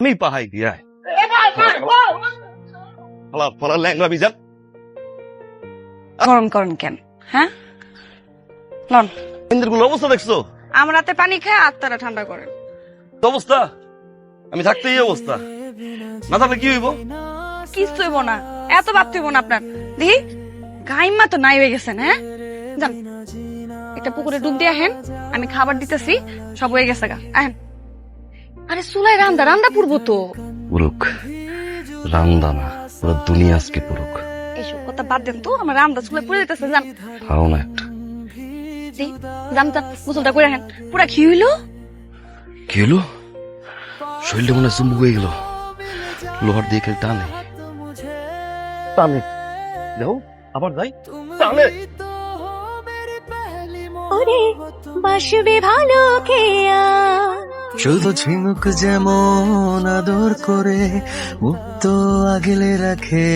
আমি পাহাই দিয়া ফলা ল্যাংরা বিজান গরম করেন কেন? হ্যাঁ, লন গুলো অবস্থা দেখছো? আমার রাতে পানি খায় আত্মারা ঠান্ডা করেন। তো অবস্থা আমি থাকতে এই অবস্থা, না থাকলে কি হইব? কিছু হইব না, এত ভাবতে হইব না আপনার। দেখি গাইমা তো নাই হয়ে গেছেন। হ্যাঁ, যান একটা পুকুরে ডুব দিয়ে আহেন, আমি খাবার দিতেছি, সব হয়ে গেছে গা। আহেন। আরে চুলাই রান্দা রান্দা পুরবো তো। পুরুক রান্দা না, পুরো দুনিয়া আজকে পুরুক। এইসব কথা বাদ দেন তো, আমার রান্দা চুলাই পুড়ে যেতেছে। যান খাও না একটা। যান যান, গোসলটা করে আহেন। পুরা কি হইলো? কি হলো? শরীরটা মনে হয় চুম্বুক হয়ে গেল, লোহার দিয়ে খেলে টানে টানে। যাও আবার যাই টানে। ওরে বাসবে ভালো খেয়া, শুধু ঝিনুক যেমন আদর করে মুক্ত আগলে রাখে,